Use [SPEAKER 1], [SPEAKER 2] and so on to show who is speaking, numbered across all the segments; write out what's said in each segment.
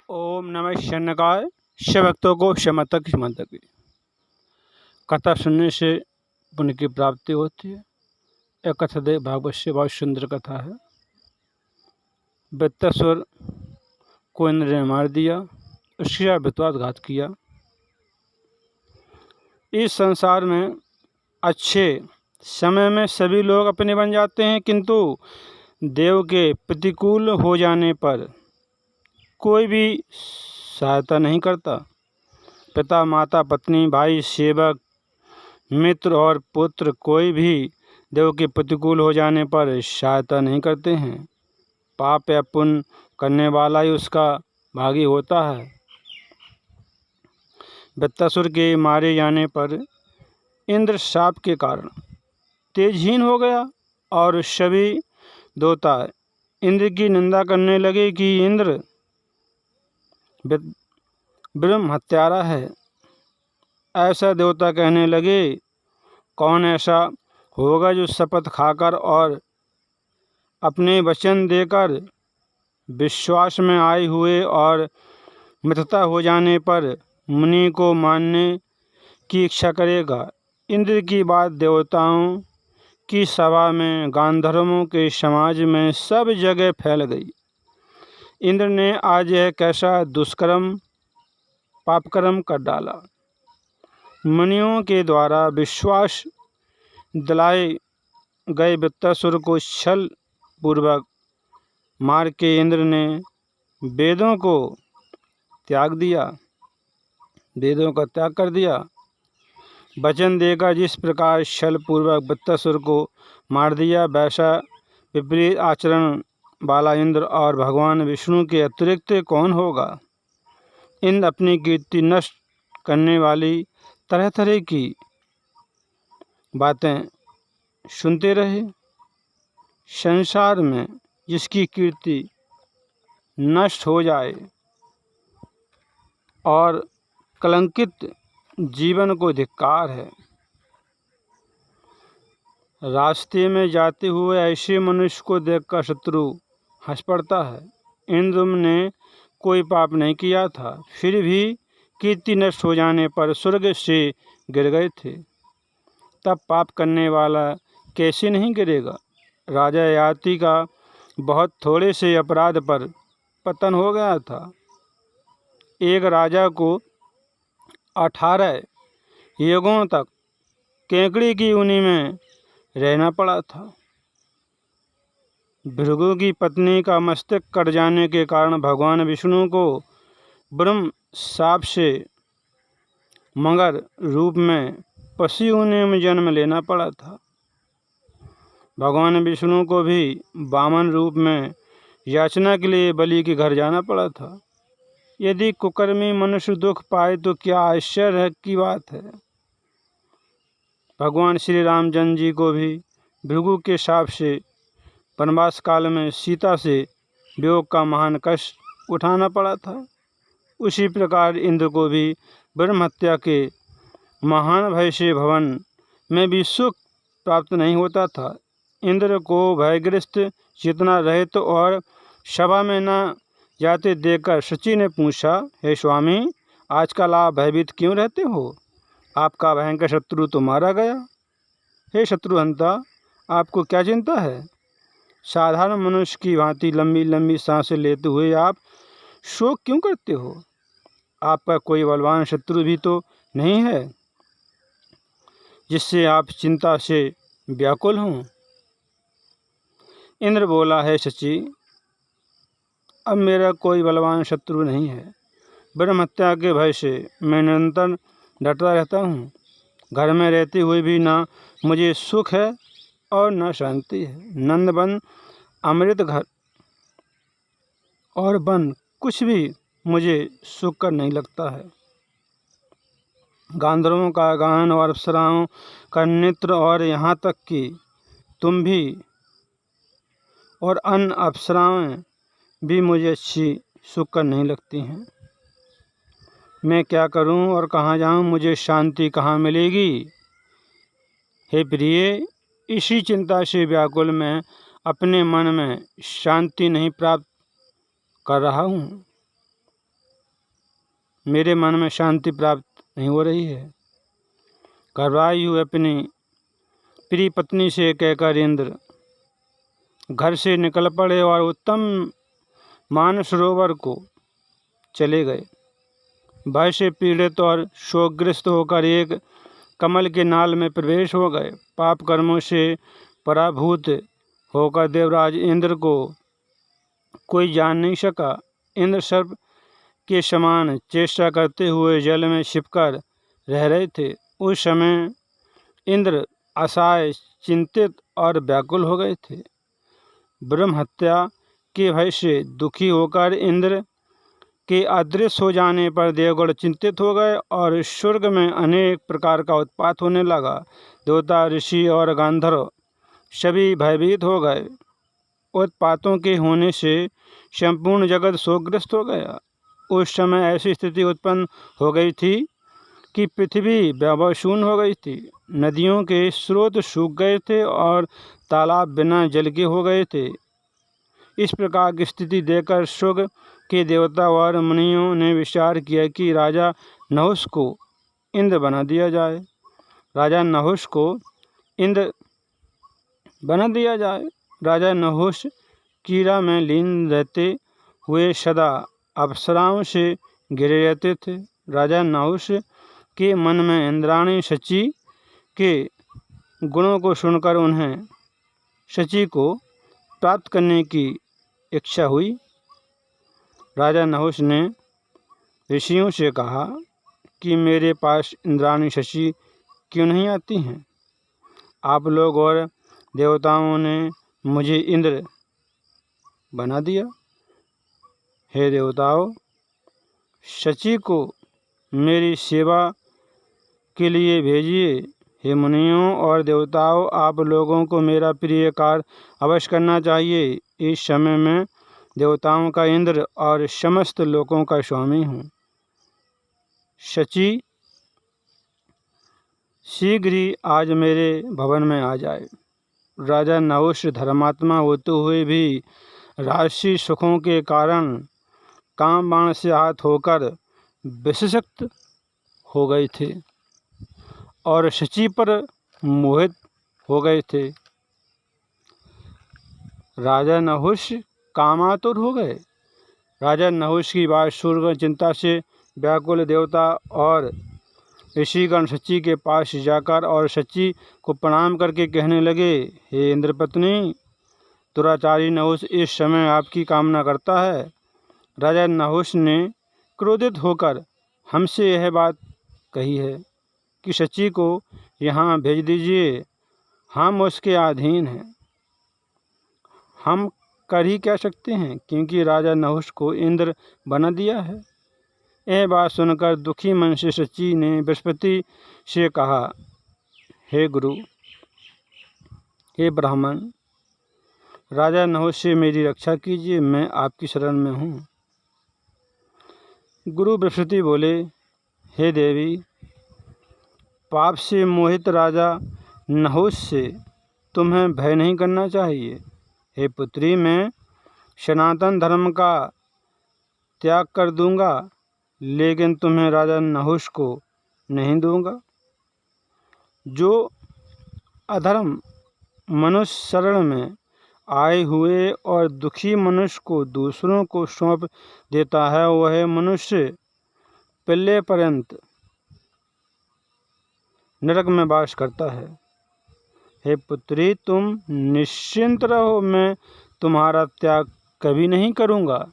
[SPEAKER 1] ओम नमः शनकाय शिवभक्तों को शमतक की कथा सुनने से पुण्य की प्राप्ति होती है। यह कथा देव भागवत से बहुत सुंदर कथा है। वृत्तासुर को इंद्र ने मार दिया, उसके साथ विश्वासघात किया। इस संसार में अच्छे समय में सभी लोग अपने बन जाते हैं, किंतु देव के प्रतिकूल हो जाने पर कोई भी सहायता नहीं करता। पिता, माता, पत्नी, भाई, सेवक, मित्र और पुत्र कोई भी देव के प्रतिकूल हो जाने पर सहायता नहीं करते हैं। पाप या पुण्य करने वाला ही उसका भागी होता है। वृत्तासुर के मारे जाने पर इंद्र शाप के कारण तेजहीन हो गया और सभी देवता इंद्र की निंदा करने लगे कि इंद्र ब्रह्म हत्यारा है। ऐसा देवता कहने लगे, कौन ऐसा होगा जो शपथ खाकर और अपने वचन देकर विश्वास में आए हुए और मिथ्या हो जाने पर मुनि को मानने की इच्छा करेगा। इंद्र की बात देवताओं की सभा में, गांधर्वों के समाज में सब जगह फैल गई। इंद्र ने आज यह कैसा दुष्कर्म पापकर्म कर डाला। मुनियों के द्वारा विश्वास दिलाए गए वृत्तासुर को छल पूर्वक मार के इंद्र ने वेदों को त्याग दिया, वेदों का त्याग कर दिया। वचन देकर जिस प्रकार छल पूर्वक वृत्तासुर को मार दिया, वैसा विपरीत आचरण वाला इंद्र और भगवान विष्णु के अतिरिक्त कौन होगा। इंद्र अपनी कीर्ति नष्ट करने वाली तरह तरह की बातें सुनते रहे। संसार में जिसकी कीर्ति नष्ट हो जाए और कलंकित जीवन को धिक्कार है। रास्ते में जाते हुए ऐसे मनुष्य को देखकर शत्रु हंस पड़ता है। इंद्र ने कोई पाप नहीं किया था, फिर भी कीर्ति नष्ट हो जाने पर स्वर्ग से गिर गए थे। तब पाप करने वाला कैसे नहीं गिरेगा। राजा ययाति का बहुत थोड़े से अपराध पर पतन हो गया था। एक राजा को 18 युगों तक केकड़ी की ऊनी में रहना पड़ा था। भृगु की पत्नी का मस्तक कट जाने के कारण भगवान विष्णु को ब्रह्म शाप से मगर रूप में पशु योनि में जन्म लेना पड़ा था। भगवान विष्णु को भी वामन रूप में याचना के लिए बलि के घर जाना पड़ा था। यदि कुकर्मी मनुष्य दुख पाए तो क्या आश्चर्य की बात है। भगवान श्री रामचंद्र जी को भी भृगु के शाप से वनवास काल में सीता से वियोग का महान कष्ट उठाना पड़ा था। उसी प्रकार इंद्र को भी ब्रह्म हत्या के महान भय से भवन में भी सुख प्राप्त नहीं होता था। इंद्र को भयग्रस्त, चेतना रहित और सभा में न जाते देखकर शची ने पूछा, हे स्वामी, आजकल आप भयभीत क्यों रहते हो? आपका भयंकर शत्रु तो मारा गया। हे शत्रुहंता, आपको क्या चिंता है? साधारण मनुष्य की भांति लंबी लंबी सांसें लेते हुए आप शोक क्यों करते हो? आपका कोई बलवान शत्रु भी तो नहीं है जिससे आप चिंता से व्याकुल हों। इंद्र बोला, है शची, अब मेरा कोई बलवान शत्रु नहीं है। ब्रह्म हत्या के भय से मैं निरंतर डरता रहता हूँ। घर में रहते हुए भी ना मुझे सुख है और न शांति है। नंदवन, अमृत घर और वन कुछ भी मुझे सुख कर नहीं लगता है। गांधर्वों का गान और अप्सराओं का नृत्य और यहाँ तक कि तुम भी और अन्य अप्सराएं भी मुझे अच्छी सुख कर नहीं लगती हैं। मैं क्या करूं और कहाँ जाऊं? मुझे शांति कहाँ मिलेगी? हे प्रिय, इसी चिंता से व्याकुल मैं अपने मन में शांति नहीं प्राप्त कर रहा हूँ। मेरे मन में शांति प्राप्त नहीं हो रही है। घबराई हुई अपनी प्रिय पत्नी से कहकर इंद्र घर से निकल पड़े और उत्तम मानसरोवर को चले गए। भय से पीड़ित और शोकग्रस्त होकर एक कमल के नाल में प्रवेश हो गए। पाप कर्मों से पराभूत होकर देवराज इंद्र को कोई जान नहीं सका। इंद्र सर्प के समान चेष्टा करते हुए जल में छिपकर रह रहे थे। उस समय इंद्र असहाय, चिंतित और व्याकुल हो गए थे। ब्रह्म हत्या के भय से दुखी होकर इंद्र के अदृश्य हो जाने पर देवगण चिंतित हो गए और स्वर्ग में अनेक प्रकार का उत्पात होने लगा। देवता, ऋषि और गंधर्व सभी भयभीत हो गए। उत्पातों के होने से संपूर्ण जगत शोकग्रस्त हो गया। उस समय ऐसी स्थिति उत्पन्न हो गई थी कि पृथ्वी वैभवशून्य हो गई थी। नदियों के स्रोत सूख गए थे और तालाब बिना जल के हो गए थे। इस प्रकार की स्थिति देखकर स्वर्ग के देवता और मुनियों ने विचार किया कि राजा नहुष को इंद्र बना दिया जाए। राजा नहुष को इंद्र बना दिया जाए। राजा नहुष कीड़ा में लीन रहते हुए सदा अप्सराओं से घिरे रहते थे। राजा नहुष के मन में इंद्राणी शची के गुणों को सुनकर उन्हें शची को प्राप्त करने की इच्छा हुई। राजा नहुष ने ऋषियों से कहा कि मेरे पास इंद्राणी शची क्यों नहीं आती हैं? आप लोग और देवताओं ने मुझे इंद्र बना दिया। हे देवताओं, शची को मेरी सेवा के लिए भेजिए। हे मुनियों और देवताओं, आप लोगों को मेरा प्रिय कार्य अवश्य करना चाहिए। इस समय मैं देवताओं का इंद्र और समस्त लोकों का स्वामी हूँ। शची शीघ्र ही आज मेरे भवन में आ जाए। राजा नहुष धर्मात्मा होते हुए भी राजसी सुखों के कारण काम बाण से आहत होकर विषशक्त हो गए थे और शची पर मोहित हो गए थे। राजा नहुष कामातुर हो गए। राजा नहुष की बात सुनकर चिंता से व्याकुल देवता और ऋषिगण शची के पास जाकर और शची को प्रणाम करके कहने लगे, हे इंद्रपत्नी, दुराचारी नहुष इस समय आपकी कामना करता है। राजा नहुष ने क्रोधित होकर हमसे यह बात कही है कि शची को यहाँ भेज दीजिए। हम उसके अधीन हैं। हम कर ही क्या सकते हैं, क्योंकि राजा नहुष को इंद्र बना दिया है। यह बात सुनकर दुखी मन से शची ने बृहस्पति से कहा, हे गुरु, हे ब्राह्मण, राजा नहुष से मेरी रक्षा कीजिए, मैं आपकी शरण में हूँ। गुरु बृहस्पति बोले, हे देवी, पाप से मोहित राजा नहुष से तुम्हें भय नहीं करना चाहिए। हे पुत्री, मैं सनातन धर्म का त्याग कर दूंगा, लेकिन तुम्हें राजा नहुष को नहीं दूंगा। जो अधर्म मनुष्य शरण में आए हुए और दुखी मनुष्य को दूसरों को सौंप देता है, वह मनुष्य पल्ले पर्यंत नरक में वास करता है। हे पुत्री, तुम निश्चिंत रहो, मैं तुम्हारा त्याग कभी नहीं करूँगा।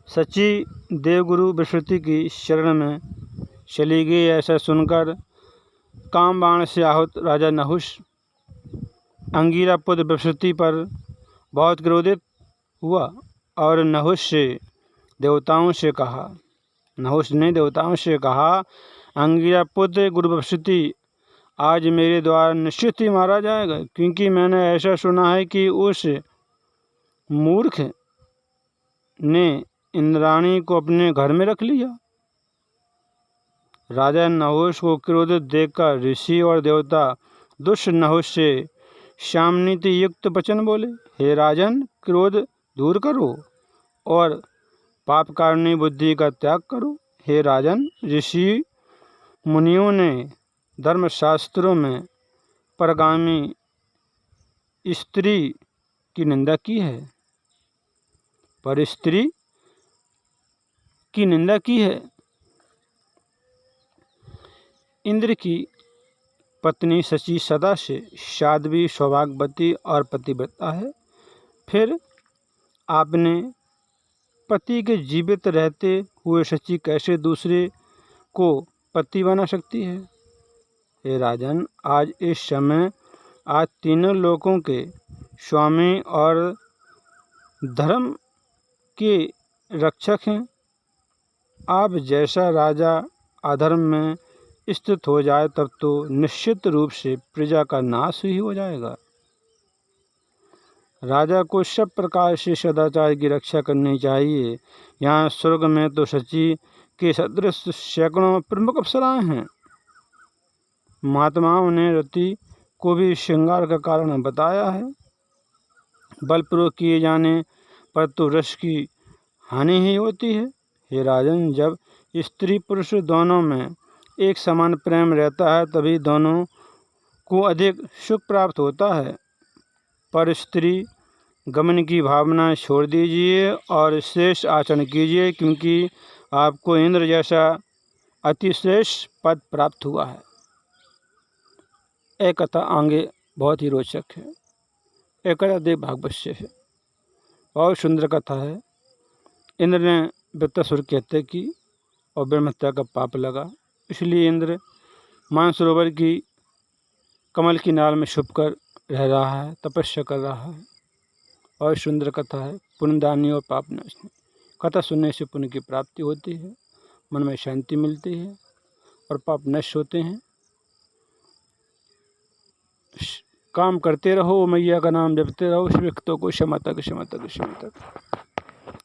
[SPEAKER 1] शची देवगुरु बृहस्पति की शरण में चली गई। ऐसा सुनकर काम बाण से आहत राजा नहुष अंगिरा पुत्र बृहस्पति पर बहुत क्रोधित हुआ और नहुष ने देवताओं से कहा, अंगिरा पुत्र गुरु बृहस्पति आज मेरे द्वारा निश्चित ही मारा जाएगा, क्योंकि मैंने ऐसा सुना है कि उस मूर्ख ने इंद्राणी को अपने घर में रख लिया। राजा नहुष को क्रोधित देखकर ऋषि और देवता दुष्ट नहुष से सामनीति युक्त वचन बोले, हे राजन, क्रोध दूर करो और पाप कारणीय बुद्धि का त्याग करो। हे राजन, ऋषि मुनियों ने धर्मशास्त्रों में परगामी स्त्री की निंदा की है, पर स्त्री की निंदा की है। इंद्र की पत्नी शची सदा से साध्वी, सौभाग्यवती और पतिव्रता है। फिर आपने पति के जीवित रहते हुए शची कैसे दूसरे को पति बना सकती है? हे राजन, आज इस समय आज तीनों लोकों के स्वामी और धर्म के रक्षक हैं। आप जैसा राजा अधर्म में स्थित हो जाए तब तो निश्चित रूप से प्रजा का नाश ही हो जाएगा। राजा को सब प्रकार से सदाचार की रक्षा करनी चाहिए। यहाँ स्वर्ग में तो शची के सदृश सैकड़ों प्रमुख अप्सराएं हैं। महात्माओं ने रति को भी श्रृंगार का कारण बताया है। बलपूर्वक किए जाने पर तो रस की हानि ही होती है। हे राजन, जब स्त्री पुरुष दोनों में एक समान प्रेम रहता है तभी दोनों को अधिक सुख प्राप्त होता है। पर स्त्री गमन की भावना छोड़ दीजिए और श्रेष्ठ आचरण कीजिए, क्योंकि आपको इंद्र जैसा अतिश्रेष्ठ पद प्राप्त हुआ है। एक कथा आगे बहुत ही रोचक है। एक कथा देव भागवत से है, बहुत सुंदर कथा है। इंद्र ने वृत्रासुर की हत्या की और ब्रह्महत्या का पाप लगा, इसलिए इंद्र मानसरोवर की कमल की नाल में छुपकर रह रहा है, तपस्या कर रहा है। और सुंदर कथा है, पुण्यदानी और पाप नाशनी। कथा सुनने से पुण्य की प्राप्ति होती है, मन में शांति मिलती है और पाप नष्ट होते हैं। काम करते रहो, मैया का नाम जपते रहो, व्यक्तों को क्षमा तक।